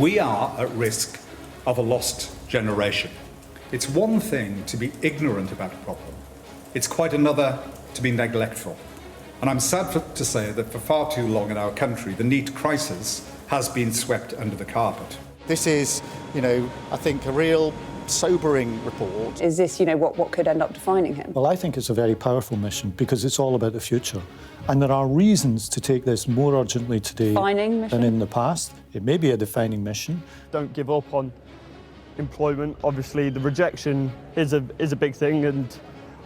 We are at risk of a lost generation. It's one thing to be ignorant about a problem. It's quite another to be neglectful. And I'm sad to say that for far too long in our country, the NEET crisis has been swept under the carpet. This is, I think a real sobering report. Is this, what could end up defining him? Well, I think it's a very powerful mission because it's all about the future. And there are reasons to take this more urgently today than in the past. It may be a defining mission. Don't give up on employment. Obviously, the rejection is a big thing, and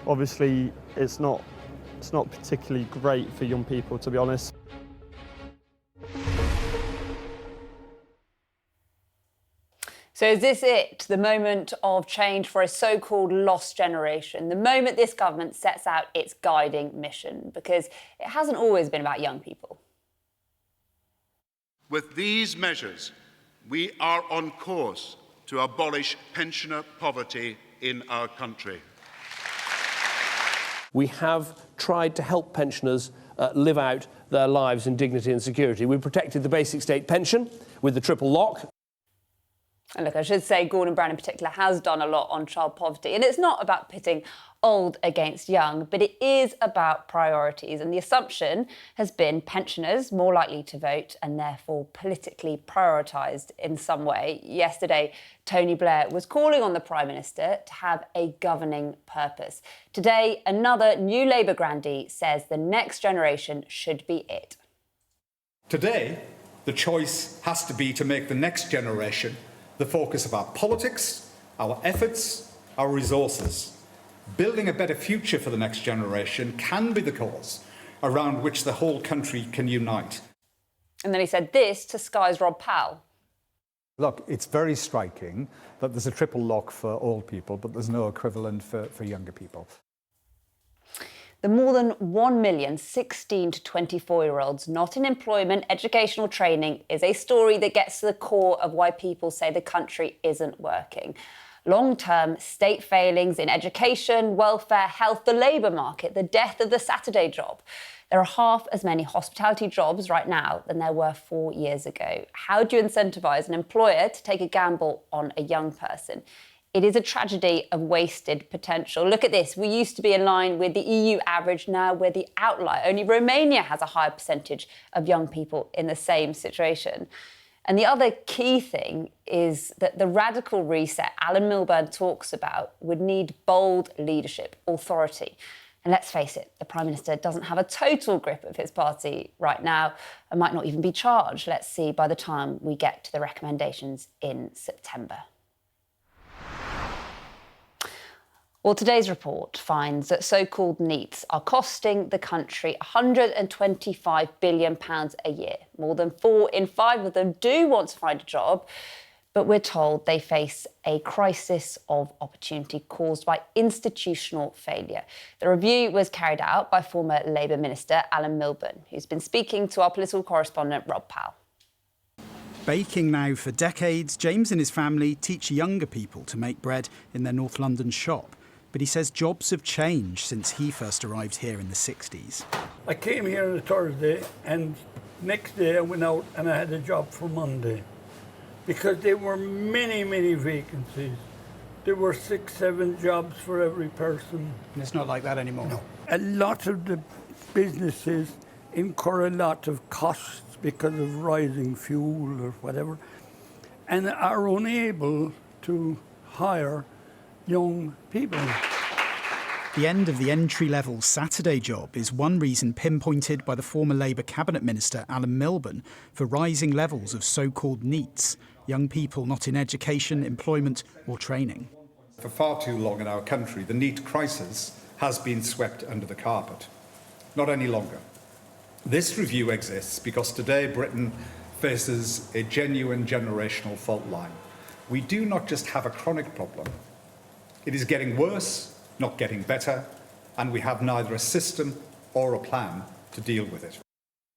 obviously it's not particularly great for young people, to be honest. So is this it, the moment of change for a so-called lost generation, the moment this government sets out its guiding mission? Because it hasn't always been about young people. With these measures, we are on course to abolish pensioner poverty in our country. We have tried to help pensioners live out their lives in dignity and security. We protected the basic state pension with the triple lock. And look, I should say Gordon Brown in particular has done a lot on child poverty. And it's not about pitting old against young, but it is about priorities. And the assumption has been pensioners more likely to vote and therefore politically prioritised in some way. Yesterday, Tony Blair was calling on the Prime Minister to have a governing purpose. Today, another new Labour grandee says the next generation should be it. Today, the choice has to be to make the next generation the focus of our politics, our efforts, our resources. Building a better future for the next generation can be the cause around which the whole country can unite. And then he said this to Sky's Rob Powell. Look, it's very striking that there's a triple lock for old people, but there's no equivalent for younger people. The more than 1 million 16 to 24-year-olds not in employment, educational training is a story that gets to the core of why people say the country isn't working. Long-term state failings in education, welfare, health, the labour market, the death of the Saturday job. There are half as many hospitality jobs right now than there were 4 years ago. How do you incentivise an employer to take a gamble on a young person? It is a tragedy of wasted potential. Look at this. We used to be in line with the EU average. Now we're the outlier. Only Romania has a higher percentage of young people in the same situation. And the other key thing is that the radical reset Alan Milburn talks about would need bold leadership, authority. And let's face it, the Prime Minister doesn't have a total grip of his party right now and might not even be charged. Let's see by the time we get to the recommendations in September. Well, today's report finds that so-called NEETS are costing the country £125 billion a year. More than 4 in 5 of them do want to find a job, but we're told they face a crisis of opportunity caused by institutional failure. The review was carried out by former Labour Minister Alan Milburn, who's been speaking to our political correspondent Rob Powell. Baking now for decades, James and his family teach younger people to make bread in their North London shop. But he says jobs have changed since he first arrived here in the 60s. I came here on a Thursday and next day I went out and I had a job for Monday because there were many, many vacancies. There were 6, 7 jobs for every person. And it's not like that anymore? No. A lot of the businesses incur a lot of costs because of rising fuel or whatever and are unable to hire young people. The end of the entry-level Saturday job is one reason pinpointed by the former Labour Cabinet Minister Alan Milburn for rising levels of so-called NEETS, young people not in education, employment or training. For far too long in our country, the NEET crisis has been swept under the carpet. Not any longer. This review exists because today Britain faces a genuine generational fault line. We do not just have a chronic problem. It is getting worse, not getting better, and we have neither a system or a plan to deal with it.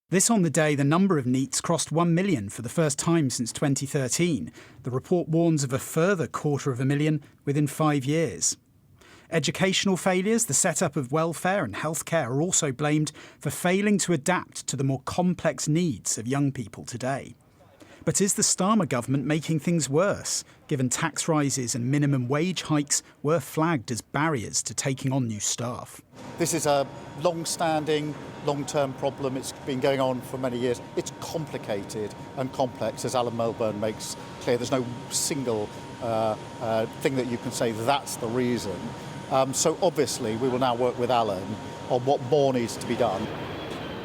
This on the day the number of NEETs crossed 1 million for the first time since 2013. The report warns of a further 250,000 within 5 years. Educational failures, the setup of welfare and healthcare are also blamed for failing to adapt to the more complex needs of young people today. But is the Starmer government making things worse, given tax rises and minimum wage hikes were flagged as barriers to taking on new staff? This is a long-standing, long-term problem. It's been going on for many years. It's complicated and complex, as Alan Milburn makes clear. There's no single thing that you can say that's the reason. So obviously we will now work with Alan on what more needs to be done.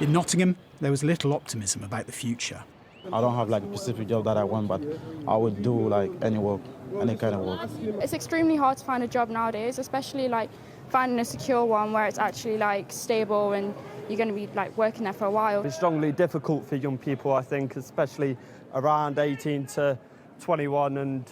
In Nottingham, there was little optimism about the future. I don't have like a specific job that I want, but I would do like any work, any kind of work. It's extremely hard to find a job nowadays, especially like finding a secure one where it's actually like stable and you're going to be like working there for a while. It's strongly difficult for young people, I think, especially around 18 to 21, and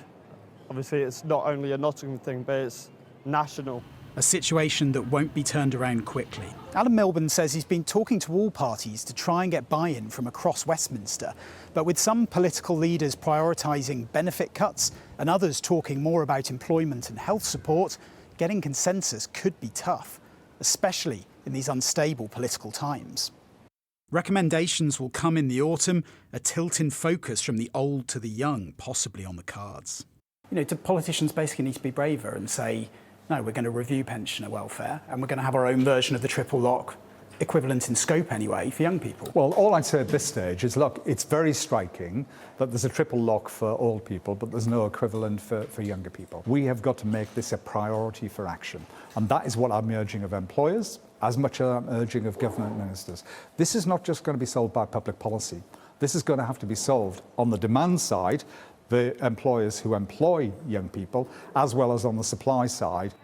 obviously it's not only a Nottingham thing, but it's national. A situation that won't be turned around quickly. Alan Milburn says he's been talking to all parties to try and get buy-in from across Westminster, but with some political leaders prioritising benefit cuts and others talking more about employment and health support, getting consensus could be tough, especially in these unstable political times. Recommendations will come in the autumn, a tilt in focus from the old to the young possibly on the cards. You know, do politicians basically need to be braver and say, no, we're going to review pensioner welfare and we're going to have our own version of the triple lock, equivalent in scope anyway, for young people? Well, all I'd say at this stage is, look, it's very striking that there's a triple lock for old people, but there's no equivalent for younger people. We have got to make this a priority for action. And that is what I'm urging of employers, as much as I'm urging of government ministers. This is not just going to be solved by public policy. This is going to have to be solved on the demand side, the employers who employ young people, as well as on the supply side.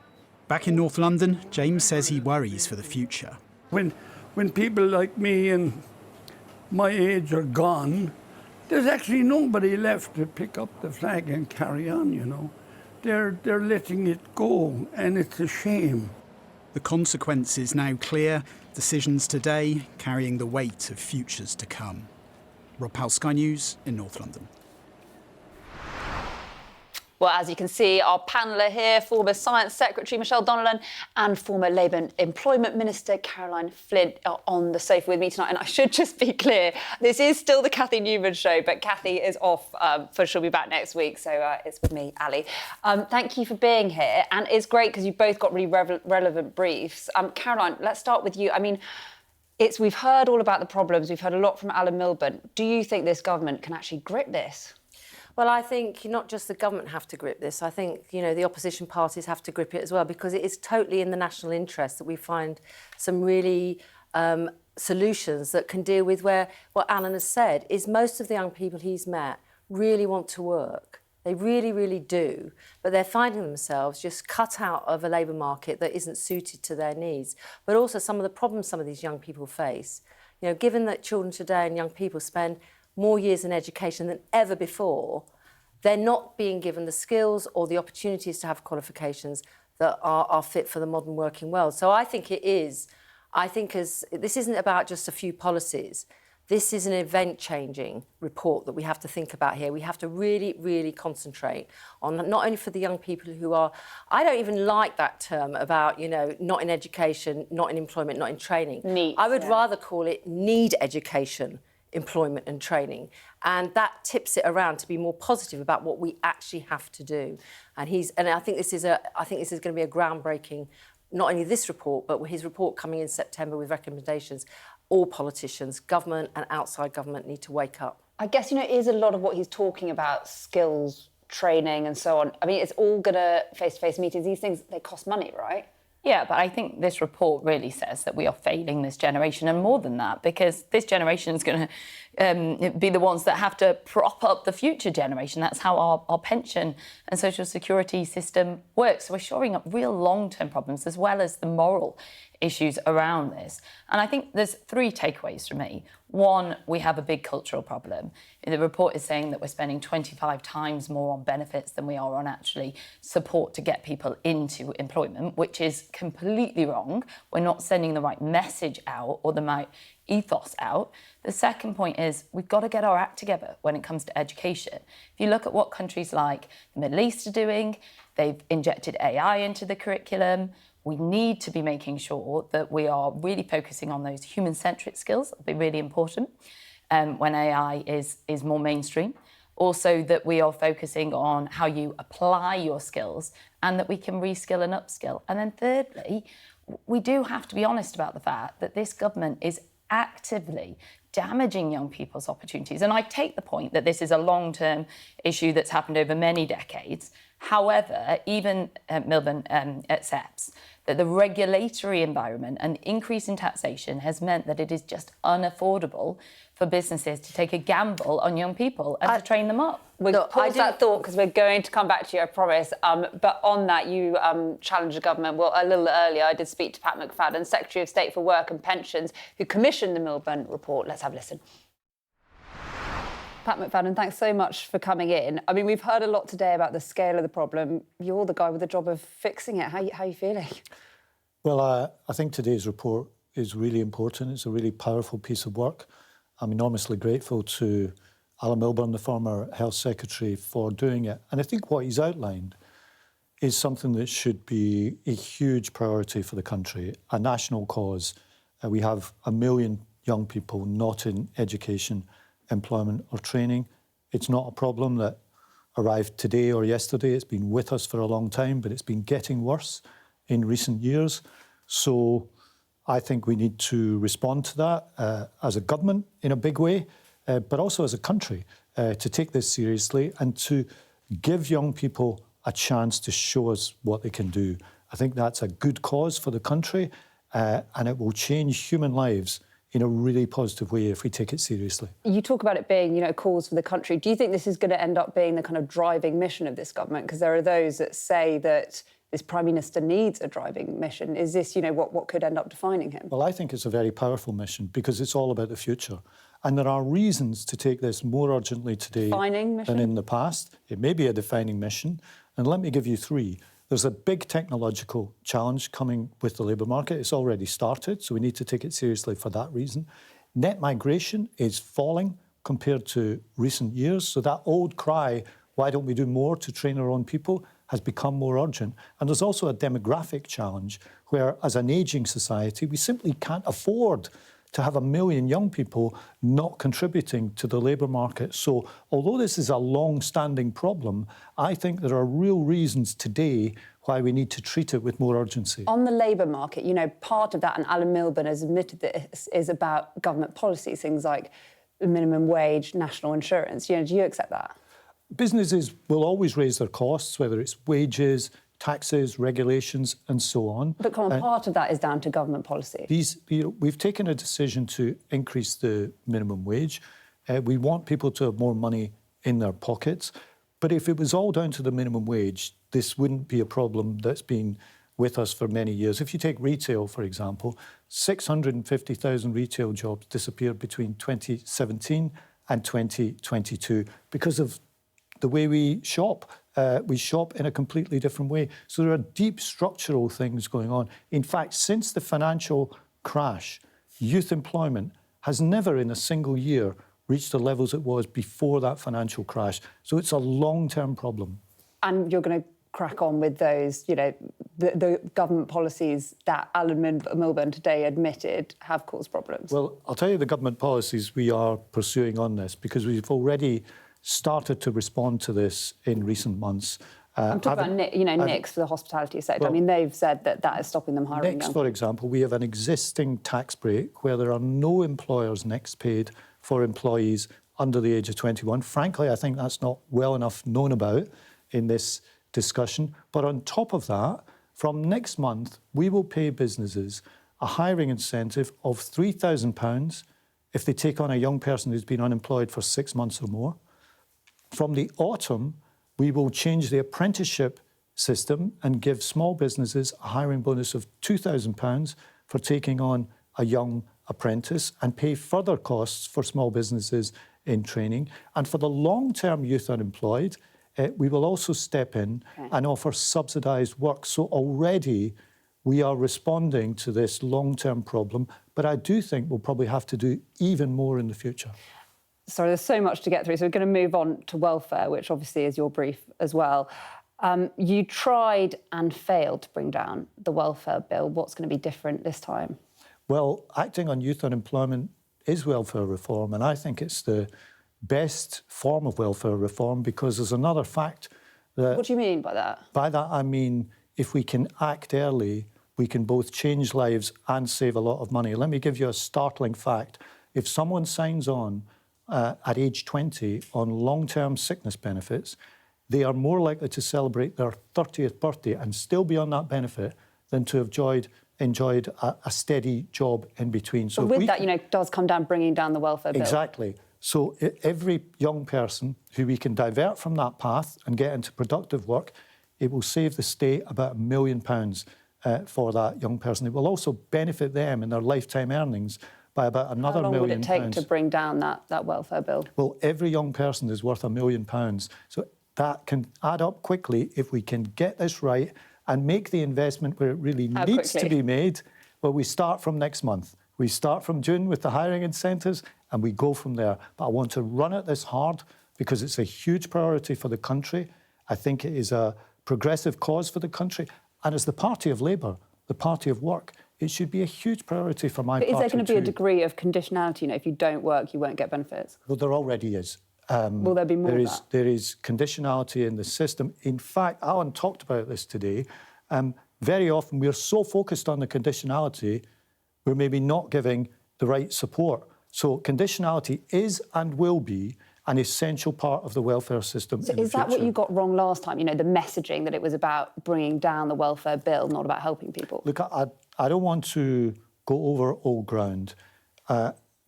Back in North London, James says he worries for the future. When people like me and my age are gone, there's actually nobody left to pick up the flag and carry on, you know. They're letting it go, and it's a shame. The consequence is now clear. Decisions today carrying the weight of futures to come. Rob Powell, Sky News in North London. Well, as you can see, our panel are here, former Science Secretary Michelle Donnellan and former Labour Employment Minister Caroline Flint are on the sofa with me tonight. And I should just be clear, this is still the Cathy Newman Show, but Cathy is off, she'll be back next week, so it's with me, Ali. Thank you for being here, and it's great because you've both got really relevant briefs. Caroline, let's start with you. I mean, we've heard all about the problems, we've heard a lot from Alan Milburn. Do you think this government can actually grip this? Well, I think not just the government have to grip this. I think, you know, the opposition parties have to grip it as well, because it is totally in the national interest that we find some really solutions that can deal with where what Alan has said is most of the young people he's met really want to work. They really, really do. But they're finding themselves just cut out of a labour market that isn't suited to their needs. But also some of the problems some of these young people face. You know, given that children today and young people spend more years in education than ever before, they're not being given the skills or the opportunities to have qualifications that are fit for the modern working world. So I think it is. I think this isn't about just a few policies. This is an event-changing report that we have to think about here. We have to really, really concentrate on not only for the young people who are... I don't even like that term about, you know, not in education, not in employment, not in training. NEETS, I would rather call it need education, employment and training, and that tips it around to be more positive about what we actually have to do. And I think this is going to be a groundbreaking, not only this report, but his report coming in September with recommendations. All politicians, government and outside government, need to wake up. I guess, you know, it is a lot of what he's talking about, skills, training and so on. I mean, it's all going to face-to-face meetings. These things, they cost money, right? Yeah, but I think this report really says that we are failing this generation, and more than that, because this generation is going to be the ones that have to prop up the future generation. That's how our pension and social security system works. So we're shoring up real long-term problems as well as the moral issues around this. And I think there's three takeaways from me. One, we have a big cultural problem. The report is saying that we're spending 25 times more on benefits than we are on actually support to get people into employment, which is completely wrong. We're not sending the right message out or the right ethos out. The second point is we've got to get our act together when it comes to education. If you look at what countries like the Middle East are doing, they've injected AI into the curriculum. We need to be making sure that we are really focusing on those human-centric skills. That'll be really important when AI is more mainstream. also that we are focusing on how you apply your skills and that we can reskill and upskill. And then thirdly, we do have to be honest about the fact that this government is actively damaging young people's opportunities. And I take the point that this is a long-term issue that's happened over many decades. However, even Milburn accepts that the regulatory environment and increase in taxation has meant that it is just unaffordable for businesses to take a gamble on young people and to train them up. We'll pause that thought because we're going to come back to you, I promise. But on that, you challenged the government. Well, a little earlier, I did speak to Pat McFadden, Secretary of State for Work and Pensions, who commissioned the Milburn report. Let's have a listen. Pat McFadden, thanks so much for coming in. I mean, we've heard a lot today about the scale of the problem. You're the guy with the job of fixing it. How are you feeling? Well, I think today's report is really important. It's a really powerful piece of work. I'm enormously grateful to Alan Milburn, the former Health Secretary, for doing it. And I think what he's outlined is something that should be a huge priority for the country, a national cause. We have 1 million young people not in education, employment or training. It's not a problem that arrived today or yesterday. It's been with us for a long time, but it's been getting worse in recent years. So I think we need to respond to that as a government in a big way, but also as a country to take this seriously and to give young people a chance to show us what they can do. I think that's a good cause for the country and it will change human lives in a really positive way if we take it seriously. You talk about it being, a cause for the country. Do you think this is going to end up being the kind of driving mission of this government? Because there are those that say that this Prime Minister needs a driving mission. Is this, what could end up defining him? Well, I think it's a very powerful mission because it's all about the future. And there are reasons to take this more urgently today than in the past. It may be a defining mission. And let me give you 3. There's a big technological challenge coming with the labour market. It's already started, so we need to take it seriously for that reason. Net migration is falling compared to recent years. So that old cry, why don't we do more to train our own people, has become more urgent. And there's also a demographic challenge where, as an ageing society, we simply can't afford to have 1 million young people not contributing to the labour market. So although this is a long-standing problem, I think there are real reasons today why we need to treat it with more urgency. On the labour market, part of that, and Alan Milburn has admitted that this is about government policies, things like the minimum wage, national insurance. Do you accept that? Businesses will always raise their costs, whether it's wages, taxes, regulations, and so on. But part of that is down to government policy. We've taken a decision to increase the minimum wage. We want people to have more money in their pockets. But if it was all down to the minimum wage, this wouldn't be a problem that's been with us for many years. If you take retail, for example, 650,000 retail jobs disappeared between 2017 and 2022 because of the way we shop. We shop in a completely different way. So there are deep structural things going on. In fact, since the financial crash, youth employment has never in a single year reached the levels it was before that financial crash. So it's a long-term problem. And you're going to crack on with those, the government policies that Alan Milburn today admitted have caused problems? Well, I'll tell you the government policies we are pursuing on this because we've already started to respond to this in recent months. I'm talking about, NEETS for the hospitality sector. Well, they've said that is stopping them hiring. NEETS, for example, we have an existing tax break where there are no employers next paid for employees under the age of 21. Frankly, I think that's not well enough known about in this discussion. But on top of that, from next month, we will pay businesses a hiring incentive of £3,000 if they take on a young person who's been unemployed for 6 months or more. From the autumn, we will change the apprenticeship system and give small businesses a hiring bonus of £2,000 for taking on a young apprentice and pay further costs for small businesses in training. And for the long-term youth unemployed, we will also step in and offer subsidised work. So already we are responding to this long-term problem, but I do think we'll probably have to do even more in the future. Sorry, there's so much to get through. So we're going to move on to welfare, which obviously is your brief as well. You tried and failed to bring down the welfare bill. What's going to be different this time? Well, acting on youth unemployment is welfare reform, and I think it's the best form of welfare reform, because there's another fact that... What do you mean by that? By that, I mean, if we can act early, we can both change lives and save a lot of money. Let me give you a startling fact. If someone signs on at age 20 on long-term sickness benefits, they are more likely to celebrate their 30th birthday and still be on that benefit than to have enjoyed a steady job in between. So with that, it does come down bringing down the welfare bill. Exactly. So every young person who we can divert from that path and get into productive work, it will save the state about £1 million for that young person. It will also benefit them in their lifetime earnings by about another £1 million. How long would it take to bring down that welfare bill? Well, every young person is worth £1 million. So that can add up quickly if we can get this right and make the investment where it really needs to be made. Well, we start from next month. We start from June with the hiring incentives and we go from there. But I want to run it this hard because it's a huge priority for the country. I think it is a progressive cause for the country. And as the party of Labour, the party of work, it should be a huge priority for my party. But is there going to be a degree of conditionality? If you don't work, you won't get benefits? Well, there already is. Will there be more of that? There is conditionality in the system. In fact, Alan talked about this today. Very often we're so focused on the conditionality, we're maybe not giving the right support. So conditionality is and will be an essential part of the welfare system. So is that what you got wrong last time? The messaging that it was about bringing down the welfare bill, not about helping people? Look, I don't want to go over old ground.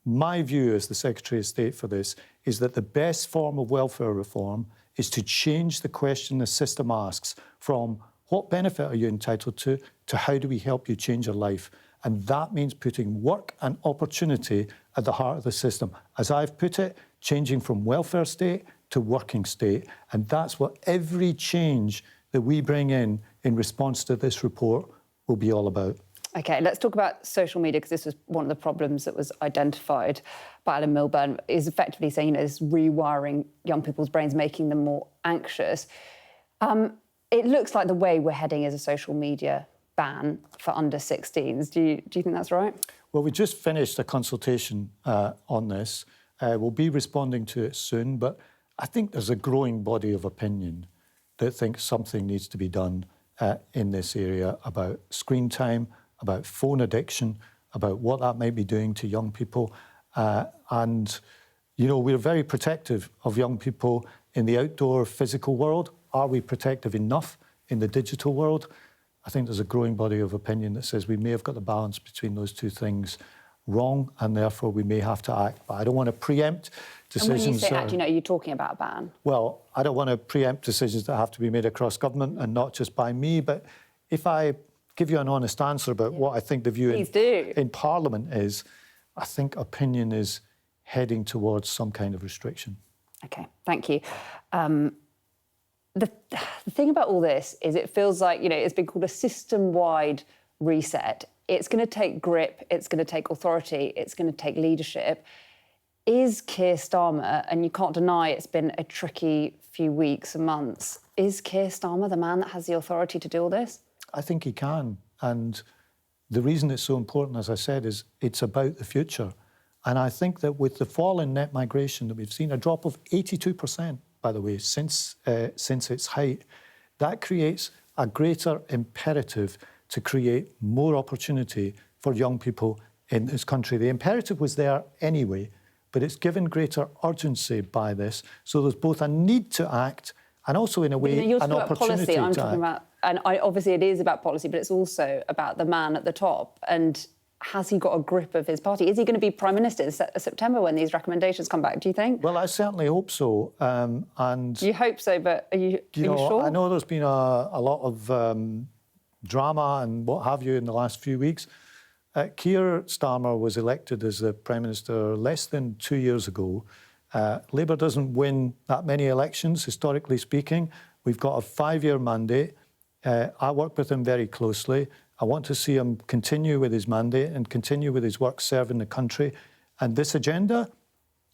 My view as the Secretary of State for this is that the best form of welfare reform is to change the question the system asks from what benefit are you entitled to how do we help you change your life? And that means putting work and opportunity at the heart of the system. As I've put it, changing from welfare state to working state. And that's what every change that we bring in response to this report will be all about. OK, let's talk about social media, because this was one of the problems that was identified by Alan Milburn, is effectively saying, this rewiring young people's brains, making them more anxious. It looks like the way we're heading is a social media ban for under 16s. Do you think that's right? Well, we just finished a consultation on this. We'll be responding to it soon, but I think there's a growing body of opinion that thinks something needs to be done in this area about screen time, about phone addiction, about what that might be doing to young people. And, we're very protective of young people in the outdoor physical world. Are we protective enough in the digital world? I think there's a growing body of opinion that says we may have got the balance between those two things wrong, and therefore we may have to act. But I don't want to preempt decisions. And when you say act, are you talking about a ban? Well, I don't want to preempt decisions that have to be made across government and not just by me. But if I give you an honest answer about what I think the view in Parliament is, I think opinion is heading towards some kind of restriction. OK, thank you. The thing about all this is it feels like, it's been called a system-wide reset. It's going to take grip, it's going to take authority, it's going to take leadership. Is Keir Starmer, and you can't deny it's been a tricky few weeks and months, is Keir Starmer the man that has the authority to do all this? I think he can. And the reason it's so important, as I said, is it's about the future. And I think that with the fall in net migration that we've seen, a drop of 82%, by the way, since its height, that creates a greater imperative to create more opportunity for young people in this country. The imperative was there anyway, but it's given greater urgency by this. So there's both a need to act and also, in a way, an opportunity to act. I'm talking about, and obviously it is about policy, but it's also about the man at the top. And has he got a grip of his party? Is he going to be Prime Minister in September when these recommendations come back, do you think? Well, I certainly hope so. And you hope so, but are you sure? I know there's been a lot of drama and what have you in the last few weeks. Keir Starmer was elected as the Prime Minister less than 2 years ago. Labour doesn't win that many elections, historically speaking. We've got a 5-year mandate. I work with him very closely. I want to see him continue with his mandate and continue with his work serving the country. And this agenda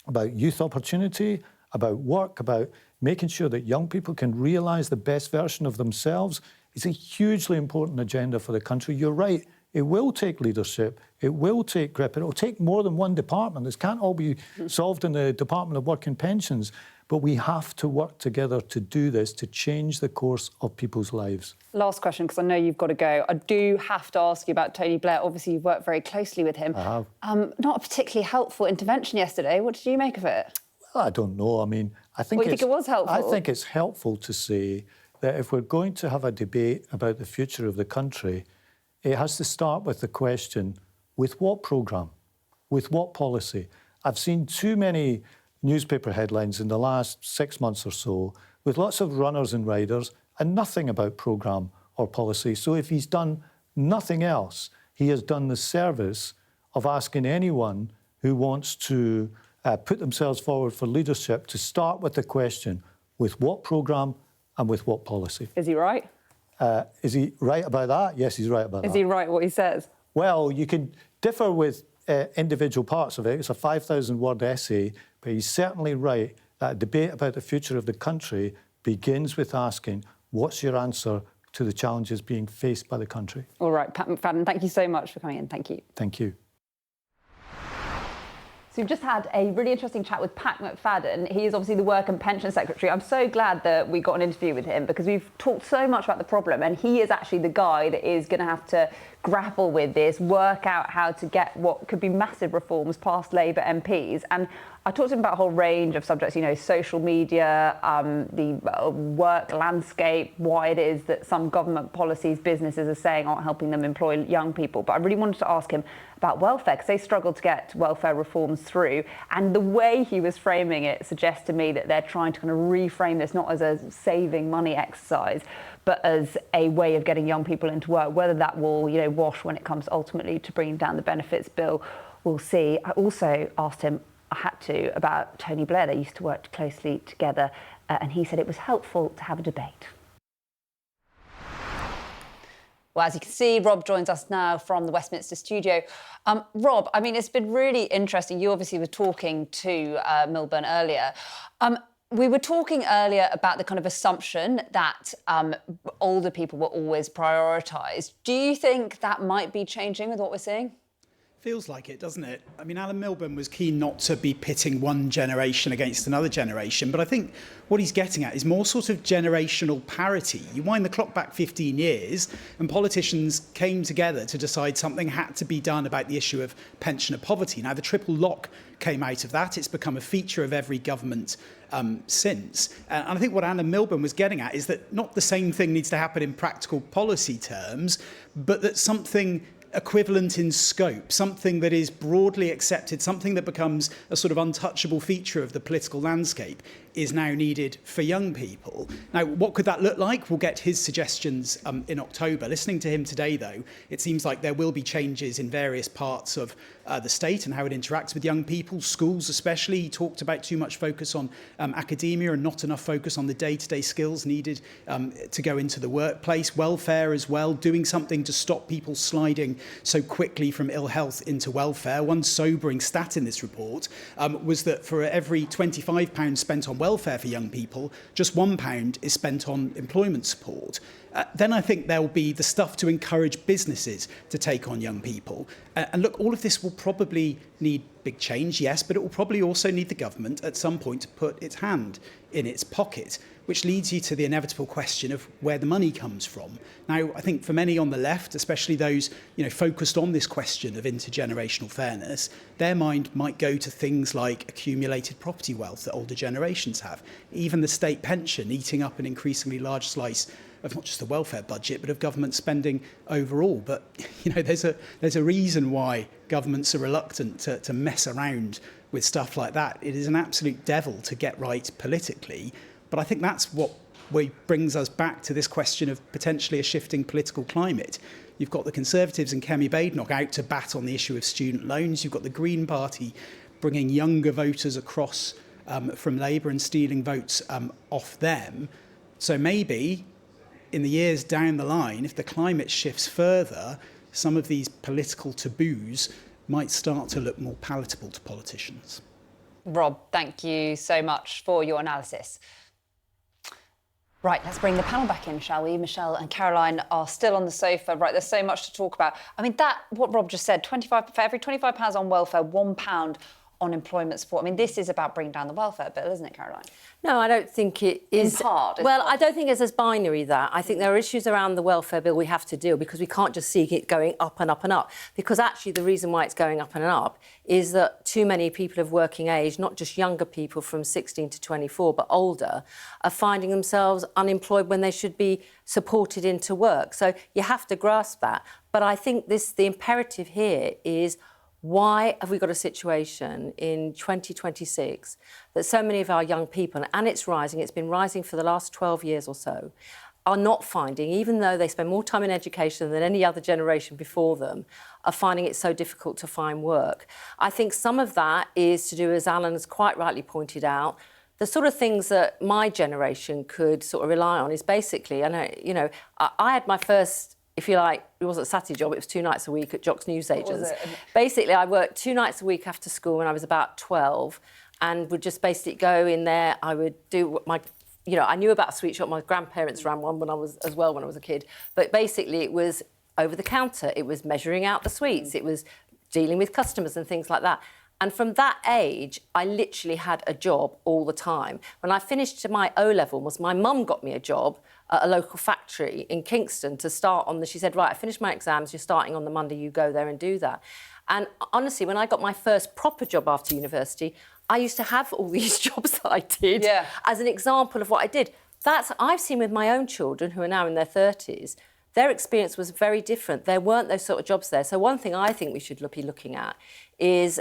about youth opportunity, about work, about making sure that young people can realise the best version of themselves is a hugely important agenda for the country. You're right, It will take leadership. It will take grip. It will take more than one department. This can't all be solved in the Department of Work and Pensions. But we have to work together to do this, to change the course of people's lives. Last question, because I know you've got to go. I do have to ask you about Tony Blair. Obviously, you've worked very closely with him. I have. Not a particularly helpful intervention yesterday. What did you make of it? Well, I don't know. I mean, I think you think it was helpful? I think it's helpful to say that if we're going to have a debate about the future of the country, it has to start with the question, with what programme? With what policy? I've seen too many newspaper headlines in the last 6 months or so with lots of runners and riders and nothing about programme or policy. So if he's done nothing else, he has done the service of asking anyone who wants to put themselves forward for leadership to start with the question, with what programme and with what policy? Is he right? Is he right about that? Yes, he's right about that. Is he right what he says? Well, you can differ with individual parts of it. It's a 5,000-word essay, but he's certainly right that a debate about the future of the country begins with asking, what's your answer to the challenges being faced by the country? All right, Pat McFadden, thank you so much for coming in. Thank you. Thank you. So we've just had a really interesting chat with Pat McFadden. He is obviously the Work and Pension Secretary. I'm so glad that we got an interview with him because we've talked so much about the problem and he is actually the guy that is going to have to grapple with this, work out how to get what could be massive reforms past Labour MPs. And I talked to him about a whole range of subjects, you know, social media, the work landscape, why it is that some government policies, businesses are saying aren't helping them employ young people. But I really wanted to ask him about welfare because they struggled to get welfare reforms through. And the way he was framing it suggests to me that they're trying to kind of reframe this not as a saving money exercise, but as a way of getting young people into work. Whether that will, you know, wash when it comes ultimately to bringing down the benefits bill, we'll see. I also asked him, I had to, about Tony Blair. They used to work closely together, and he said it was helpful to have a debate. Well, as you can see, Rob joins us now from the Westminster studio. Rob, I mean, it's been really interesting. You obviously were talking to Milburn earlier. We were talking earlier about the kind of assumption that older people were always prioritised. Do you think that might be changing with what we're seeing? Feels like it, doesn't it? I mean, Alan Milburn was keen not to be pitting one generation against another generation, but I think what he's getting at is more sort of generational parity. You wind the clock back 15 years and politicians came together to decide something had to be done about the issue of pensioner poverty. Now, the triple lock came out of that. It's become a feature of every government since. And I think what Alan Milburn was getting at is that not the same thing needs to happen in practical policy terms, but that something equivalent in scope, something that is broadly accepted, something that becomes a sort of untouchable feature of the political landscape is now needed for young people. Now, what could that look like? We'll get his suggestions in October. Listening to him today, though, it seems like there will be changes in various parts of the state and how it interacts with young people, schools especially. He talked about too much focus on academia and not enough focus on the day-to-day skills needed to go into the workplace. Welfare as well, doing something to stop people sliding so quickly from ill health into welfare. One sobering stat in this report was that for every £25 spent on welfare for young people, just £1 is spent on employment support. Then I think there will be the stuff to encourage businesses to take on young people. And look, all of this will probably need big change, yes, but it will probably also need the government at some point to put its hand in its pocket, which leads you to the inevitable question of where the money comes from. Now, I think for many on the left, especially those focused on this question of intergenerational fairness, their mind might go to things like accumulated property wealth that older generations have, even the state pension eating up an increasingly large slice of not just the welfare budget, but of government spending overall. But there's a reason why governments are reluctant to mess around with stuff like that. It is an absolute devil to get right politically. But I think that's what brings us back to this question of potentially a shifting political climate. You've got the Conservatives and Kemi Badenoch out to bat on the issue of student loans. You've got the Green Party bringing younger voters across from Labour and stealing votes off them. So maybe in the years down the line, if the climate shifts further, some of these political taboos might start to look more palatable to politicians. Rob, thank you so much for your analysis. Right, let's bring the panel back in, shall we? Michelle and Caroline are still on the sofa. Right, there's so much to talk about. I mean, what Rob just said, for every £25 on welfare, £1 on employment support. I mean, this is about bringing down the welfare bill, isn't it, Caroline? No, I don't think it is. In part. I don't think it's as binary that. I think there are issues around the welfare bill we have to deal because we can't just see it going up and up and up. Because actually the reason why it's going up and up is that too many people of working age, not just younger people from 16 to 24, but older, are finding themselves unemployed when they should be supported into work. So you have to grasp that. But I think the imperative here is, why have we got a situation in 2026 that so many of our young people, and it's been rising for the last 12 years or so, are not finding, even though they spend more time in education than any other generation before them, are finding it so difficult to find work. I think some of that is to do, as Alan has quite rightly pointed out, the sort of things that my generation could sort of rely on is basically, I had my first, if you like, it wasn't a Saturday job, it was 2 nights a week at Jock's Newsagents. Basically, I worked 2 nights a week after school when I was about 12 and would just basically go in there. I would do I knew about a sweet shop. My grandparents ran one when I was a kid. But basically, it was over the counter. It was measuring out the sweets. It was dealing with customers and things like that. And from that age, I literally had a job all the time. When I finished my O-level, my mum got me a job at a local factory in Kingston to start on she said, right, I finished my exams, you're starting on the Monday, you go there and do that. And honestly, when I got my first proper job after university, I used to have all these jobs that I did as an example of what I did. I've seen with my own children who are now in their 30s, their experience was very different. There weren't those sort of jobs there. So one thing I think we should be looking at is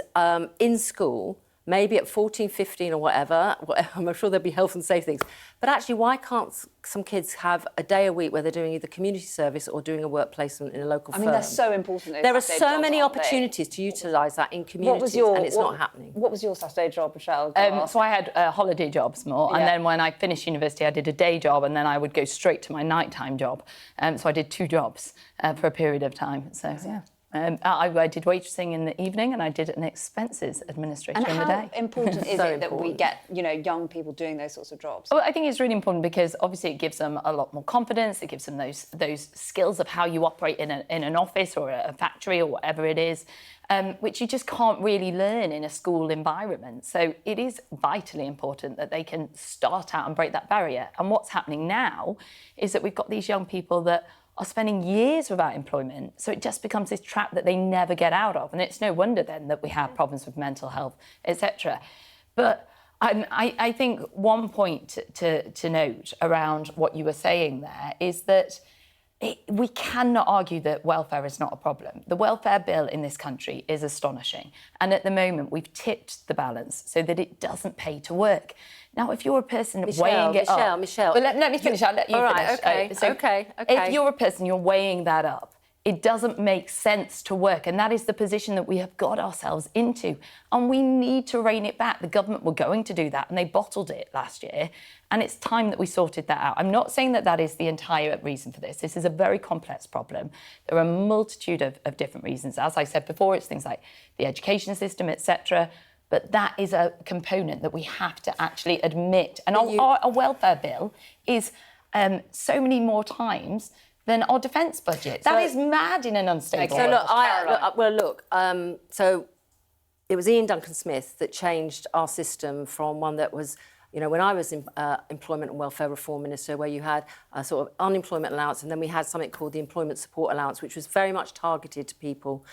in school, maybe at 14, 15 or whatever, I'm sure there'll be health and safety things, but actually why can't some kids have a day a week where they're doing either community service or doing a work placement in a local firm? I mean, they're so important. There are so many opportunities to utilise that in communities and it's not happening. What was your Saturday job, Michelle? So I had holiday jobs more, and then when I finished university, I did a day job, and then I would go straight to my nighttime job. So I did 2 jobs for a period of time. So, yeah. I did waitressing in the evening and I did an expenses administrator in the day. And how important is it that we get, young people doing those sorts of jobs? Well, I think it's really important because obviously it gives them a lot more confidence. It gives them those skills of how you operate in an office or a factory or whatever it is, which you just can't really learn in a school environment. So it is vitally important that they can start out and break that barrier. And what's happening now is that we've got these young people that are spending years without employment. So it just becomes this trap that they never get out of. And it's no wonder then that we have problems with mental health, etc. But I think one point to note around what you were saying there is that we cannot argue that welfare is not a problem. The welfare bill in this country is astonishing. And at the moment, we've tipped the balance so that it doesn't pay to work. Now, if you're a person weighing it up... Michelle. Well, let me finish. I'll let you finish. Okay. If you're a person, you're weighing that up. It doesn't make sense to work. And that is the position that we have got ourselves into. And we need to rein it back. The government were going to do that, and they bottled it last year. And it's time that we sorted that out. I'm not saying that that is the entire reason for this. This is a very complex problem. There are a multitude of different reasons. As I said before, it's things like the education system, etc. But that is a component that we have to actually admit. And our welfare bill is so many more times than our defence budget. That is mad in an unstable world. So it was Ian Duncan Smith that changed our system from one that was, when I was Employment and Welfare Reform Minister, where you had a sort of unemployment allowance, and then we had something called the Employment Support Allowance, which was very much targeted to people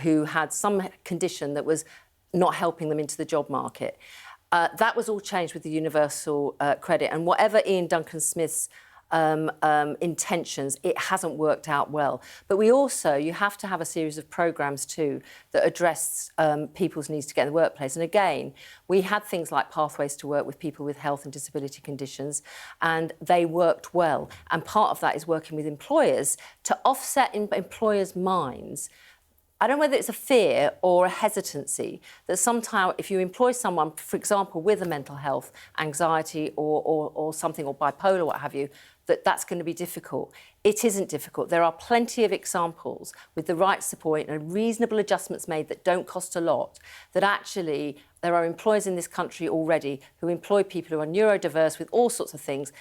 who had some condition that was not helping them into the job market. That was all changed with the universal credit, and whatever Ian Duncan Smith's intentions, it hasn't worked out well. But you have to have a series of programmes too that address people's needs to get in the workplace. And again, we had things like Pathways to Work with people with health and disability conditions, and they worked well. And part of that is working with employers to offset in employers' minds. I don't know whether it's a fear or a hesitancy that sometimes if you employ someone, for example, with a mental health, anxiety or something, or bipolar, what have you, that's going to be difficult. It isn't difficult. There are plenty of examples with the right support and reasonable adjustments made that don't cost a lot, that actually there are employers in this country already who employ people who are neurodiverse with all sorts of things.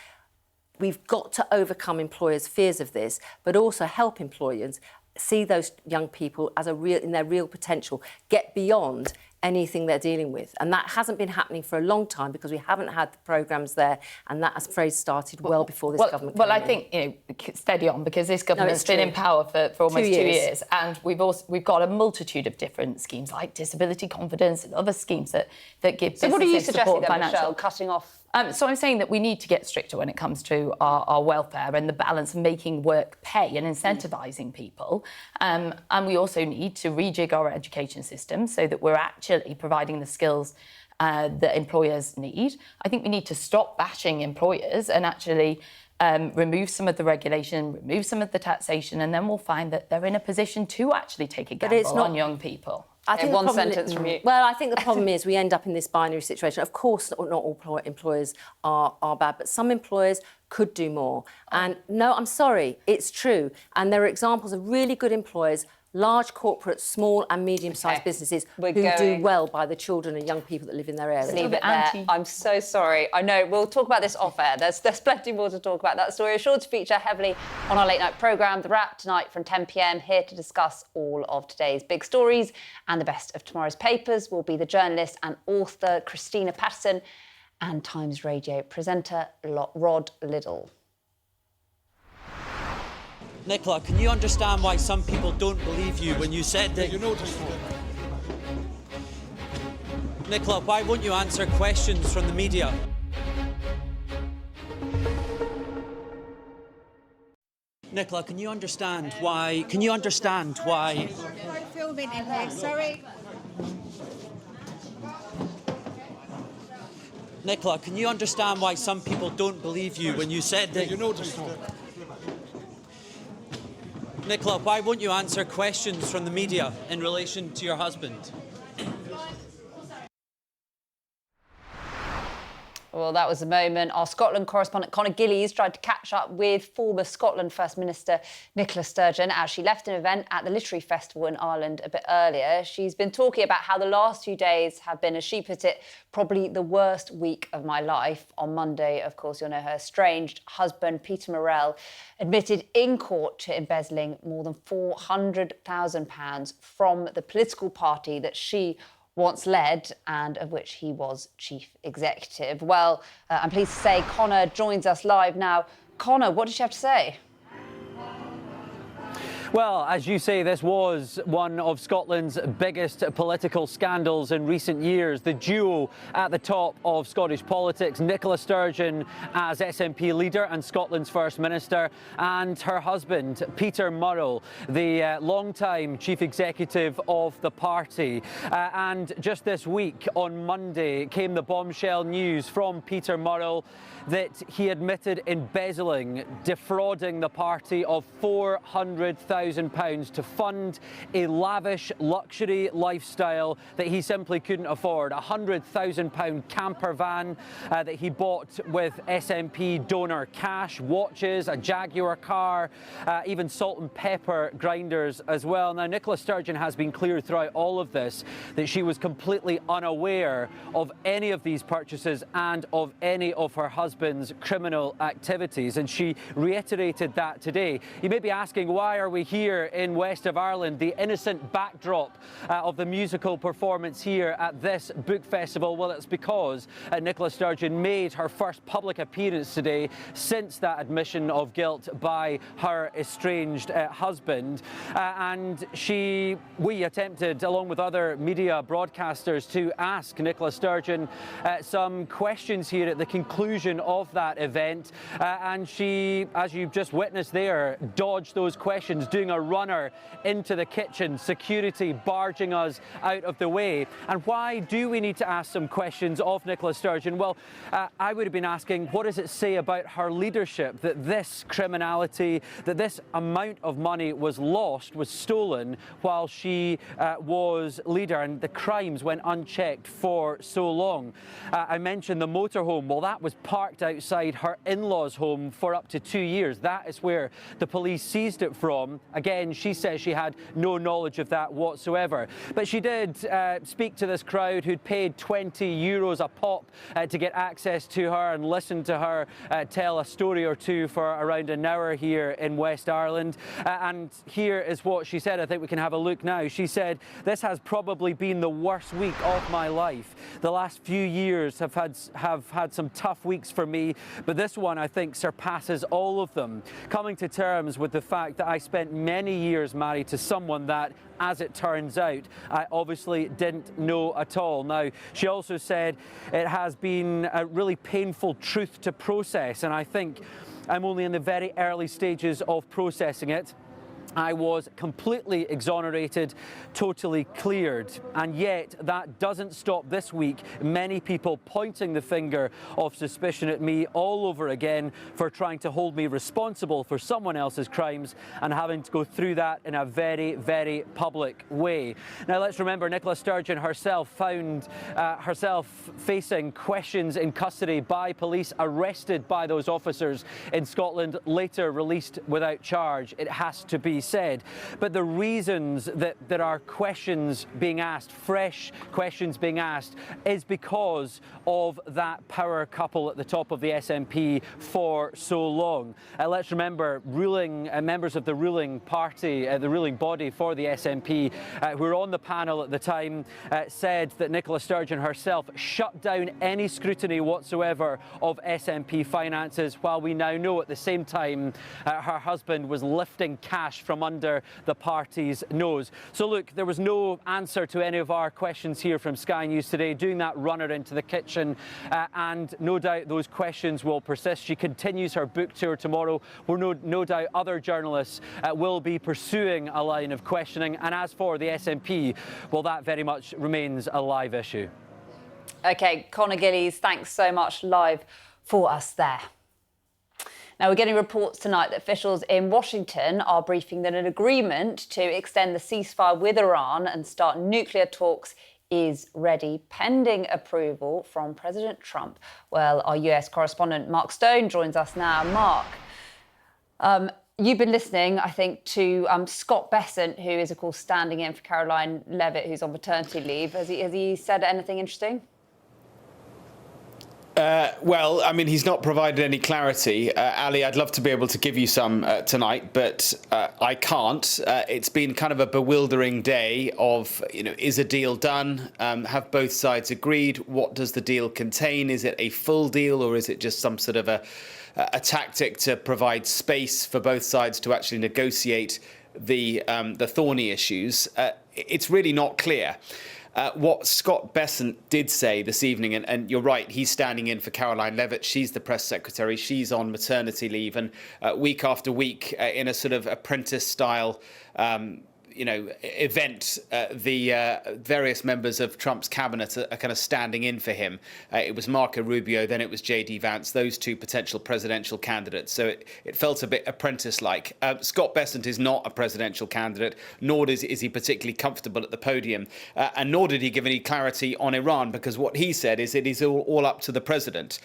we've got to overcome employers' fears of this, but also help employers see those young people as in their real potential, get beyond anything they're dealing with. And that hasn't been happening for a long time because we haven't had the programmes there, and that, I'm afraid, started well before this government came I in. think, steady on, because this government's been in power for almost 2 years, and we've got a multitude of different schemes like disability confidence and other schemes that give So what are you businesses support suggesting then, financial. Michelle, cutting off? So I'm saying that we need to get stricter when it comes to our welfare and the balance of making work pay and incentivising people. And we also need to rejig our education system so that we're actually providing the skills that employers need. I think we need to stop bashing employers and actually remove some of the regulation, remove some of the taxation, and then we'll find that they're in a position to actually take a gamble on young people. I think one sentence from you. Well, I think the problem is we end up in this binary situation. Of course, not all employers are bad, but some employers could do more. And no, I'm sorry, it's true. And there are examples of really good employers, large corporates, small and medium-sized businesses who do well by the children and young people that live in their area. Leave it there. I'm so sorry. I know, we'll talk about this off air. There's plenty more to talk about. That story is sure to feature heavily on our late night programme, The Wrap, tonight from 10 p.m, here to discuss all of today's big stories. And the best of tomorrow's papers will be the journalist and author Christina Patterson and Times Radio presenter Rod Liddell. Nicola, can you understand why some people don't believe you when you said that... Nicola, why won't you answer questions from the media? Nicola, can you understand why... Sorry, filming in here, sorry. Nicola, can you understand why some people don't believe you when you said that... Nicola, why won't you answer questions from the media in relation to your husband? Well, that was a moment. Our Scotland correspondent Conor Gillies tried to catch up with former Scotland First Minister Nicola Sturgeon as she left an event at the Literary Festival in Ireland a bit earlier. She's been talking about how the last few days have been, as she put it, probably the worst week of my life. On Monday, of course, you'll know her estranged husband, Peter Morrell, admitted in court to embezzling more than £400,000 from the political party that she once led and of which he was chief executive. Well, I'm pleased to say Conor joins us live now. Conor, what did you have to say? Well, as you say, this was one of Scotland's biggest political scandals in recent years. The duo at the top of Scottish politics, Nicola Sturgeon as SNP leader and Scotland's First Minister, and her husband, Peter Murrell, the long-time chief executive of the party. And just this week, on Monday, came the bombshell news from Peter Murrell that he admitted embezzling, defrauding the party of £400,000 to fund a lavish luxury lifestyle that he simply couldn't afford. A £100,000 camper van that he bought with SNP donor cash, watches, a Jaguar car, even salt and pepper grinders as well. Now, Nicola Sturgeon has been clear throughout all of this that she was completely unaware of any of these purchases and of any of her husband's criminal activities, and she reiterated that today. You may be asking, why are we here in west of Ireland, the innocent backdrop of the musical performance here at this book festival? Well, it's because Nicola Sturgeon made her first public appearance today since that admission of guilt by her estranged husband, and we attempted, along with other media broadcasters, to ask Nicola Sturgeon some questions here at the conclusion of that event, and she, as you've just witnessed there, dodged those questions, doing a runner into the kitchen, security barging us out of the way. And why do we need to ask some questions of Nicola Sturgeon? Well, I would have been asking, what does it say about her leadership that this criminality, that this amount of money was lost, was stolen while she was leader, and the crimes went unchecked for so long? I mentioned the motorhome. Well, that was parked outside her in-laws' home for up to 2 years. That is where the police seized it from. Again, she says she had no knowledge of that whatsoever. But she did speak to this crowd who'd paid €20 a pop to get access to her and listen to her tell a story or two for around an hour here in West Ireland. And here is what she said. I think we can have a look now. She said, "This has probably been the worst week of my life. The last few years have had some tough weeks for me, but this one, I think, surpasses all of them. Coming to terms with the fact that I spent many years married to someone that, as it turns out, I obviously didn't know at all." Now, she also said it has been a really painful truth to process, and I think I'm only in the very early stages of processing it. I was completely exonerated, totally cleared. And yet that doesn't stop this week many people pointing the finger of suspicion at me all over again for trying to hold me responsible for someone else's crimes and having to go through that in a very, very public way. Now, let's remember Nicola Sturgeon herself found herself facing questions in custody by police, arrested by those officers in Scotland, later released without charge. It has to be said. But the reasons that there are questions being asked, fresh questions being asked, is because of that power couple at the top of the SNP for so long. Let's remember members of the ruling party, the ruling body for the SNP, who were on the panel at the time, said that Nicola Sturgeon herself shut down any scrutiny whatsoever of SNP finances, while we now know at the same time her husband was lifting cash from under the party's nose. So look, there was no answer to any of our questions here from Sky News today, doing that runner into the kitchen, and no doubt those questions will persist. She continues her book tour tomorrow, where no doubt other journalists will be pursuing a line of questioning. And as for the SNP, well, that very much remains a live issue. OK, Conor Gillies, thanks so much live for us there. Now, we're getting reports tonight that officials in Washington are briefing that an agreement to extend the ceasefire with Iran and start nuclear talks is ready, pending approval from President Trump. Well, our US correspondent Mark Stone joins us now. Mark, you've been listening, I think, to Scott Bessent, who is, of course, standing in for Caroline Leavitt, who's on maternity leave. Has he said anything interesting? Well, I mean, he's not provided any clarity. Ali, I'd love to be able to give you some tonight, but I can't. It's been kind of a bewildering day of, is a deal done? Have both sides agreed? What does the deal contain? Is it a full deal, or is it just some sort of a tactic to provide space for both sides to actually negotiate the thorny issues? It's really not clear. What Scott Bessent did say this evening, and you're right, he's standing in for Caroline Leavitt. She's the press secretary. She's on maternity leave. And week after week, in a sort of apprentice-style event, the various members of Trump's cabinet are kind of standing in for him. It was Marco Rubio, then it was J.D. Vance, those two potential presidential candidates. So it felt a bit apprentice-like. Scott Bessent is not a presidential candidate, nor is he particularly comfortable at the podium, and nor did he give any clarity on Iran, because what he said is it is all up to the president.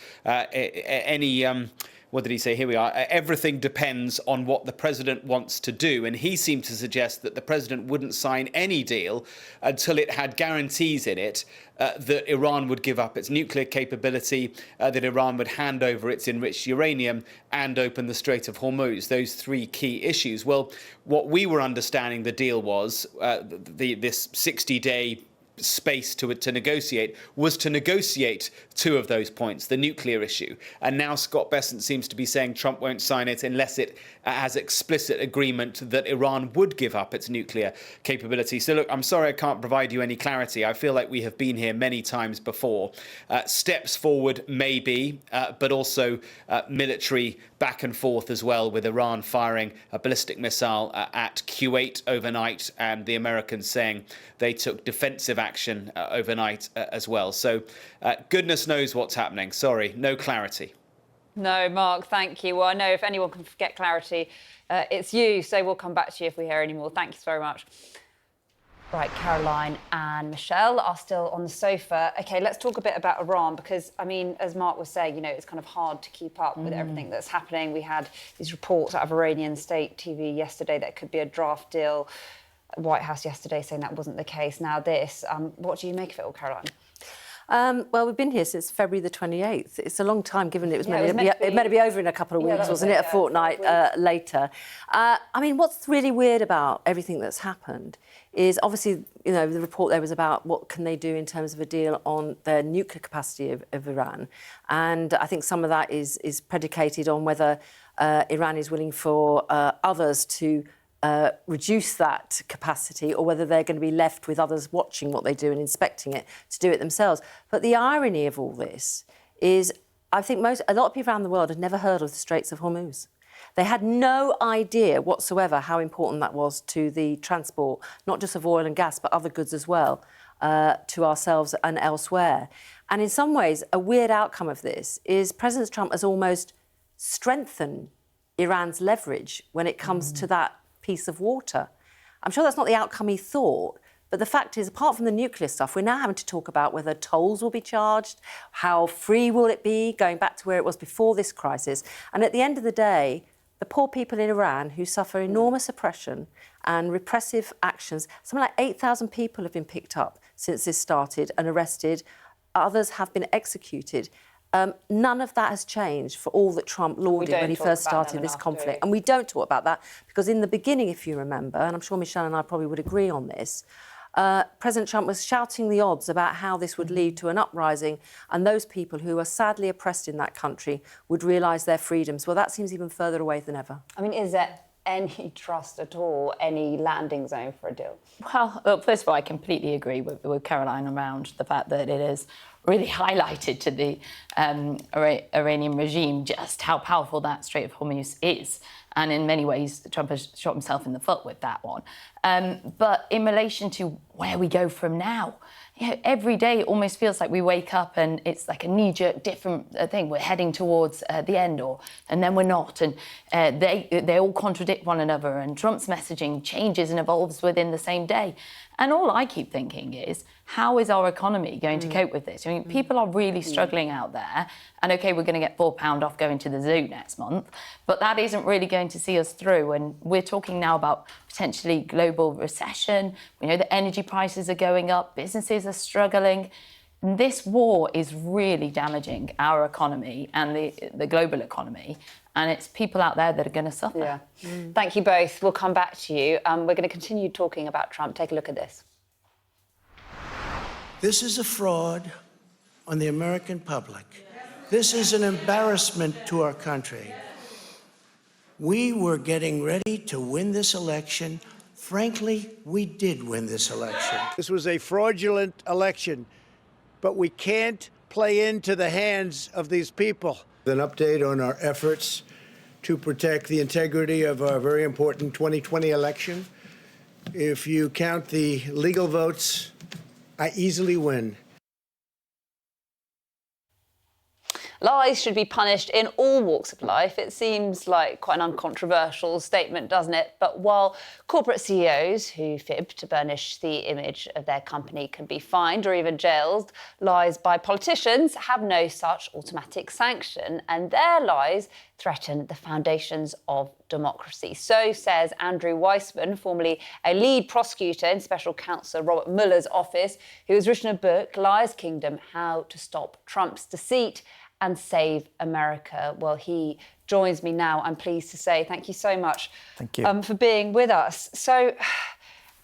What did he say? Here we are. Everything depends on what the president wants to do. And he seemed to suggest that the president wouldn't sign any deal until it had guarantees in it that Iran would give up its nuclear capability, that Iran would hand over its enriched uranium and open the Strait of Hormuz. Those three key issues. Well, what we were understanding the deal was, this 60-day space to negotiate was to negotiate two of those points, the nuclear issue. And now Scott Bessent seems to be saying Trump won't sign it unless it has explicit agreement that Iran would give up its nuclear capability. So look, I'm sorry I can't provide you any clarity. I feel like we have been here many times before. Steps forward maybe, but also military back and forth as well, with Iran firing a ballistic missile at Kuwait overnight, and the Americans saying they took defensive action overnight as well. So goodness knows what's happening. Sorry, no clarity. No, Mark, thank you. Well, I know if anyone can get clarity, it's you. So we'll come back to you if we hear any more. Thank you very much. Right, Caroline and Michelle are still on the sofa. OK, let's talk a bit about Iran because, I mean, as Mark was saying, you know, it's kind of hard to keep up with everything that's happening. We had these reports out of Iranian state TV yesterday that it could be a draft deal. White House yesterday saying that wasn't the case. Now this. What do you make of it all, Caroline? Well, we've been here since February the 28th. It's a long time, given it was meant to be over in a couple of weeks, wasn't it? A fortnight later. I mean, what's really weird about everything that's happened is obviously, you know, the report there was about what can they do in terms of a deal on the nuclear capacity of Iran. And I think some of that is predicated on whether Iran is willing for others to reduce that capacity or whether they're going to be left with others watching what they do and inspecting it to do it themselves. But the irony of all this is I think a lot of people around the world had never heard of the Straits of Hormuz. They had no idea whatsoever how important that was to the transport, not just of oil and gas, but other goods as well, to ourselves and elsewhere. And in some ways, a weird outcome of this is President Trump has almost strengthened Iran's leverage when it comes to that piece of water. I'm sure that's not the outcome he thought, but the fact is, apart from the nuclear stuff, we're now having to talk about whether tolls will be charged, how free will it be, going back to where it was before this crisis. And at the end of the day, the poor people in Iran who suffer enormous oppression and repressive actions, something like 8,000 people have been picked up since this started and arrested. Others have been executed. None of that has changed for all that Trump lauded when he first started this conflict. And we don't talk about that because in the beginning, if you remember, and I'm sure Michelle and I probably would agree on this, President Trump was shouting the odds about how this would lead to an uprising and those people who are sadly oppressed in that country would realise their freedoms. Well, that seems even further away than ever. I mean, is there any trust at all, any landing zone for a deal? Well, first of all, I completely agree with Caroline around the fact that it is really highlighted to the Iranian regime just how powerful that Strait of Hormuz is. And in many ways, Trump has shot himself in the foot with that one. But in relation to where we go from now, you know, every day it almost feels like we wake up and it's like a knee-jerk different thing. We're heading towards the end, and then we're not. And they all contradict one another. And Trump's messaging changes and evolves within the same day. And all I keep thinking is, how is our economy going to cope with this? I mean, people are really struggling out there. And OK, we're going to get £4 off going to the zoo next month, but that isn't really going to see us through. And we're talking now about potentially global recession. We know that energy prices are going up, businesses are struggling. And this war is really damaging our economy and the global economy. And it's people out there that are going to suffer. Yeah. Thank you both. We'll come back to you. We're going to continue talking about Trump. Take a look at this. This is a fraud on the American public. This is an embarrassment to our country. We were getting ready to win this election. Frankly, we did win this election. This was a fraudulent election, but we can't play into the hands of these people. An update on our efforts to protect the integrity of our very important 2020 election. If you count the legal votes, I easily win. Lies should be punished in all walks of life. It seems like quite an uncontroversial statement, doesn't it? But while corporate CEOs who fib to burnish the image of their company can be fined or even jailed, lies by politicians have no such automatic sanction, and their lies threaten the foundations of democracy. So says Andrew Weissman, formerly a lead prosecutor in Special Counsel Robert Mueller's office, who has written a book, Lies Kingdom, How to Stop Trump's Deceit and Save America. Well, he joins me now, I'm pleased to say. Thank you so much for being with us. So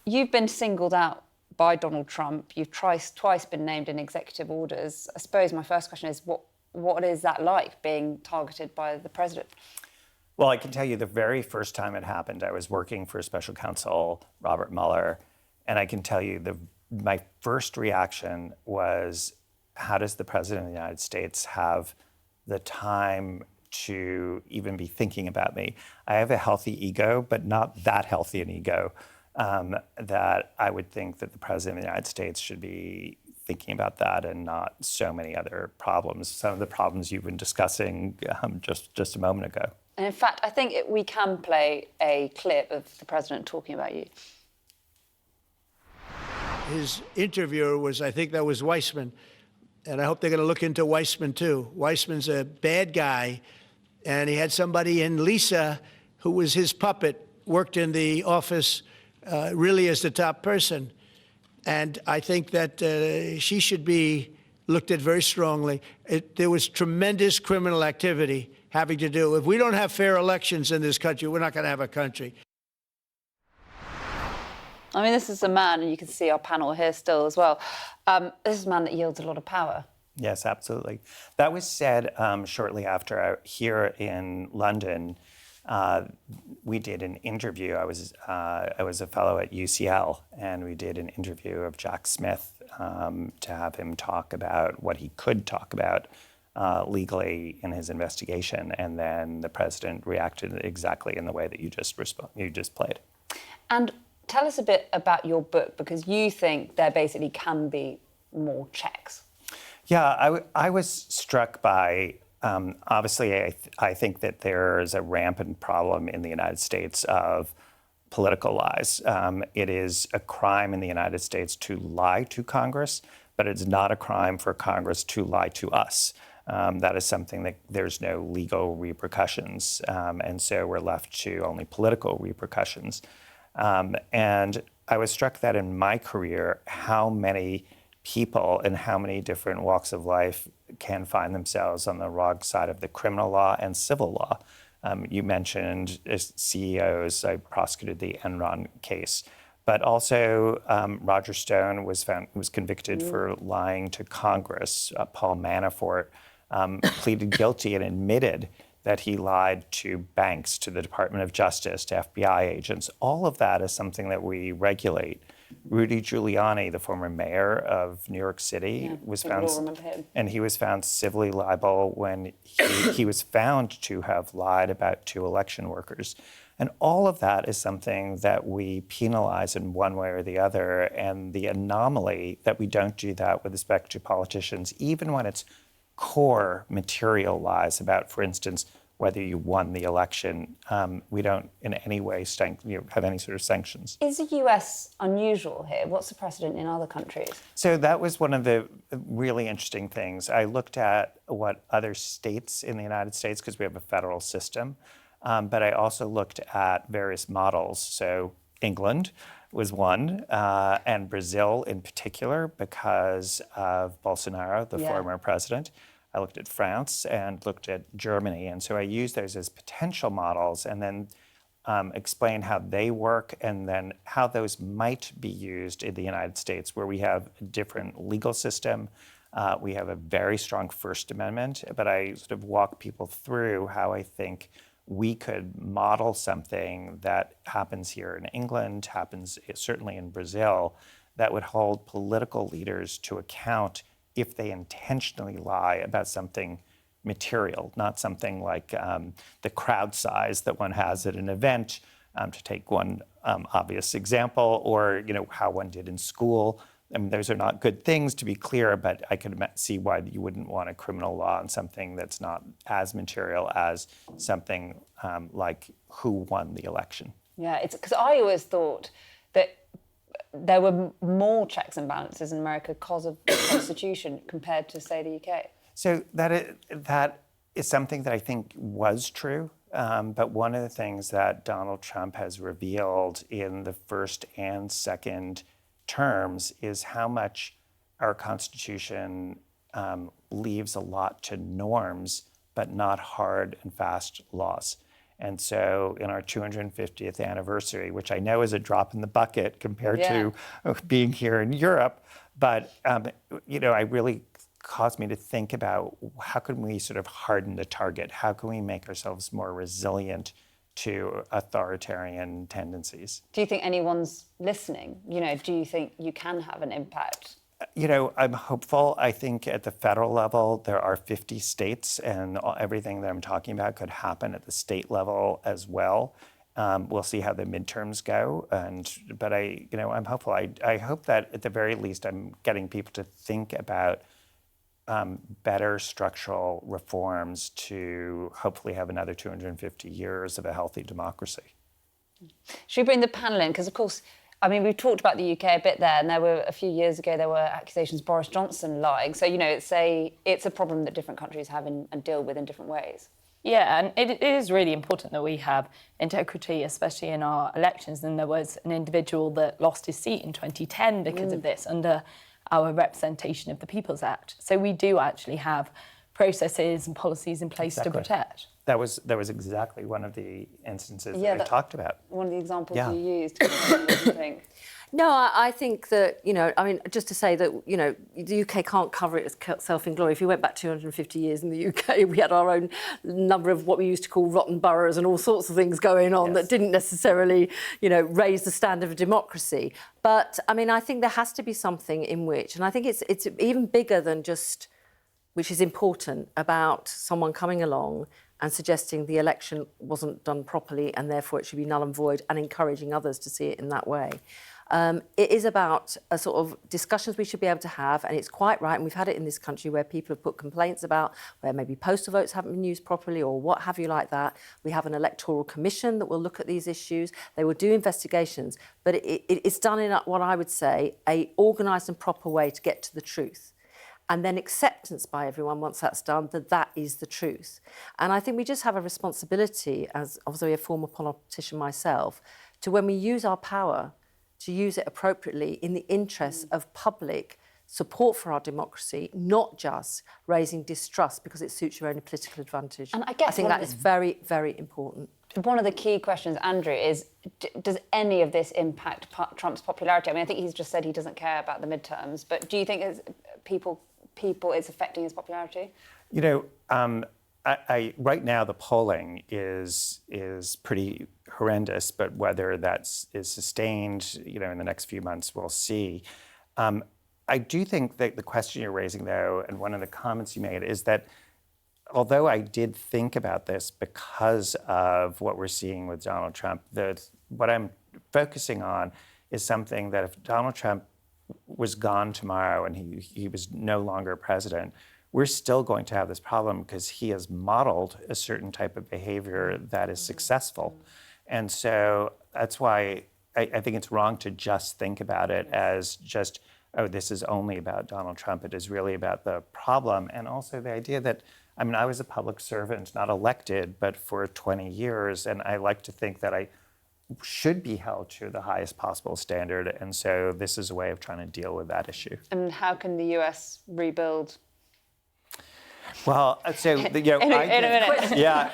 you've been singled out by Donald Trump. You've twice been named in executive orders. I suppose my first question is, what is that like, being targeted by the president? Well, I can tell you the very first time it happened, I was working for Special Counsel Robert Mueller, and I can tell you my first reaction was, how does the President of the United States have the time to even be thinking about me? I have a healthy ego, but not that healthy an ego, that I would think that the President of the United States should be thinking about that and not so many other problems, some of the problems you've been discussing just a moment ago. And in fact, I think we can play a clip of the President talking about you. his interviewer was, I think that was Weissman, and I hope they're going to look into Weissman too. Weissman's a bad guy, and he had somebody in Lisa, who was his puppet, worked in the office really as the top person. And I think that she should be looked at very strongly. There was tremendous criminal activity having to do. If we don't have fair elections in this country, we're not going to have a country. I mean, this is a man, and you can see our panel here still as well. This is a man that yields a lot of power. Yes, absolutely. That was said shortly after here in London. We did an interview. I was a fellow at UCL, and we did an interview of Jack Smith to have him talk about what he could talk about legally in his investigation, and then the president reacted exactly in the way that you just played. And tell us a bit about your book, because you think there basically can be more checks. Yeah, I was struck by. Obviously, I think that there is a rampant problem in the United States of political lies. It is a crime in the United States to lie to Congress, but it's not a crime for Congress to lie to us. That is something that there's no legal repercussions, and so we're left to only political repercussions. And I was struck that in my career, how many people in how many different walks of life can find themselves on the wrong side of the criminal law and civil law. You mentioned CEOs. I prosecuted the Enron case, but also Roger Stone was convicted for lying to Congress. Paul Manafort pleaded guilty and admitted that he lied to banks, to the Department of Justice, to FBI agents. All of that is something that we regulate. Rudy Giuliani, the former mayor of New York City, was found, and he was found civilly liable when he was found to have lied about 2 election workers. And all of that is something that we penalize in one way or the other. And the anomaly that we don't do that with respect to politicians, even when it's core material lies about, for instance, whether you won the election, we don't in any way have any sort of sanctions. Is the US unusual here? What's the precedent in other countries? So that was one of the really interesting things. I looked at what other states in the United States, because we have a federal system, but I also looked at various models. So England was one, and Brazil in particular, because of Bolsonaro, the former president. I looked at France and looked at Germany. And so I used those as potential models and then explain how they work and then how those might be used in the United States, where we have a different legal system. We have a very strong First Amendment, but I sort of walk people through how I think we could model something that happens here in England, happens certainly in Brazil, that would hold political leaders to account if they intentionally lie about something material, not something like the crowd size that one has at an event, to take one obvious example, or how one did in school. I mean, those are not good things, to be clear, but I could see why you wouldn't want a criminal law on something that's not as material as something like who won the election. Yeah, it's because I always thought that there were more checks and balances in America because of the Constitution compared to, say, the UK. So that is something that I think was true. But one of the things that Donald Trump has revealed in the first and second terms is how much our Constitution leaves a lot to norms, but not hard and fast laws. And so in our 250th anniversary, which I know is a drop in the bucket compared to being here in Europe, but I really caused me to think about how can we sort of harden the target? How can we make ourselves more resilient to authoritarian tendencies? Do you think anyone's listening? Do you think you can have an impact? I'm hopeful. I think at the federal level, there are 50 states, and everything that I'm talking about could happen at the state level as well. We'll see how the midterms go, but I'm hopeful. I hope that at the very least, I'm getting people to think about better structural reforms to hopefully have another 250 years of a healthy democracy. Should we bring the panel in? Because, of course, I mean, we've talked about the UK a bit there, and a few years ago there were accusations of Boris Johnson lying. So, it's a problem that different countries have and deal with in different ways. Yeah, and it is really important that we have integrity, especially in our elections. And there was an individual that lost his seat in 2010 because of this under our Representation of the People's Act. So we do actually have processes and policies in place to protect. That was exactly one of the instances that I talked about. One of the examples you used. What do you think? No, I think that, just to say that, the UK can't cover it itself in glory. If you went back 250 years in the UK, we had our own number of what we used to call rotten boroughs and all sorts of things going on that didn't necessarily, raise the standard of democracy. But, I think there has to be something in which, and I think it's even bigger than just, which is important, about someone coming along and suggesting the election wasn't done properly and therefore it should be null and void, and encouraging others to see it in that way. It is about a sort of discussions we should be able to have, and it's quite right, and we've had it in this country where people have put complaints about where maybe postal votes haven't been used properly or what have you like that. We have an electoral commission that will look at these issues. They will do investigations, but it's done in what I would say a organised and proper way to get to the truth. And then acceptance by everyone once that's done, that is the truth. And I think we just have a responsibility, as obviously a former politician myself, to when we use our power, to use it appropriately in the interests of public support for our democracy, not just raising distrust because it suits your own political advantage. And I think that is very, very important. One of the key questions, Andrew, is does any of this impact Trump's popularity? I think he's just said he doesn't care about the midterms, but do you think it's affecting his popularity? Right now the polling is pretty horrendous, but whether is sustained, in the next few months, we'll see. I do think that the question you're raising, though, and one of the comments you made, is that although I did think about this because of what we're seeing with Donald Trump, what I'm focusing on is something that if Donald Trump was gone tomorrow and he was no longer president, we're still going to have this problem because he has modeled a certain type of behavior that is successful. And so that's why I think it's wrong to just think about it as just, oh, this is only about Donald Trump. It is really about the problem. And also the idea that, I was a public servant, not elected, but for 20 years. And I like to think that I should be held to the highest possible standard. And so this is a way of trying to deal with that issue. And how can the US rebuild? Well, so in a minute. Yeah.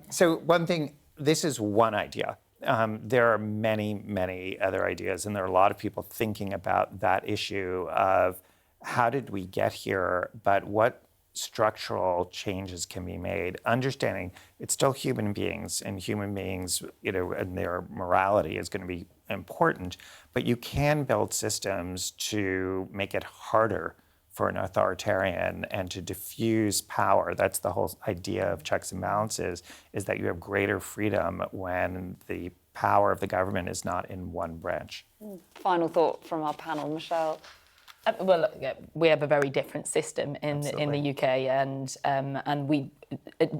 So one thing, this is one idea. There are many, many other ideas, and there are a lot of people thinking about that issue of how did we get here, but what structural changes can be made, understanding it's still human beings, and human beings, and their morality is going to be important, but you can build systems to make it harder for an authoritarian and to diffuse power. That's the whole idea of checks and balances, is that you have greater freedom when the power of the government is not in one branch. Final thought from our panel, Michelle. Well, look, we have a very different system in the UK, and we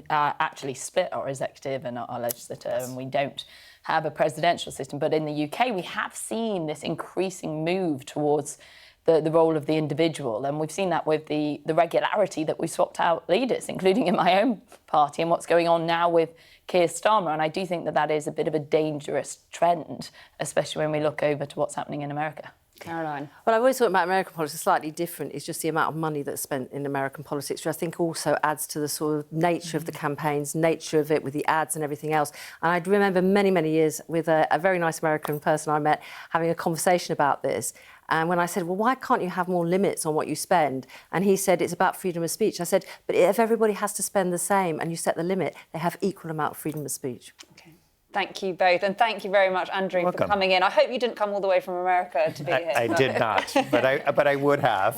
actually split our executive and our legislature, and we don't have a presidential system. But in the UK, we have seen this increasing move towards the role of the individual, and we've seen that with the regularity that we swapped out leaders, including in my own party, and what's going on now with Keir Starmer. And I do think that is a bit of a dangerous trend, especially when we look over to what's happening in America. Caroline. Well, I've always thought about American politics slightly different. It's just the amount of money that's spent in American politics, which I think also adds to the sort of nature of the campaigns, nature of it with the ads and everything else. And I remember many, many years with a very nice American person I met having a conversation about this. And when I said, well, why can't you have more limits on what you spend? And he said, it's about freedom of speech. I said, but if everybody has to spend the same and you set the limit, they have equal amount of freedom of speech. Okay. Thank you both. And thank you very much, Andrew, for coming in. I hope you didn't come all the way from America to be here. I did not, but I would have.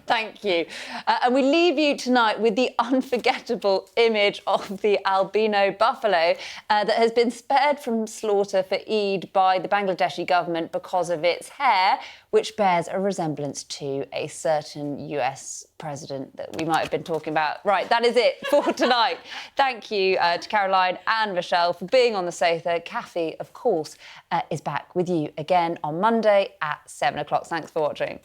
Thank you. And we leave you tonight with the unforgettable image of the albino buffalo that has been spared from slaughter for Eid by the Bangladeshi government because of its hair, which bears a resemblance to a certain US president that we might have been talking about. Right, that is it for tonight. Thank you to Caroline and Michelle for being on the sofa. Cathy, of course, is back with you again on Monday at 7 o'clock. Thanks for watching.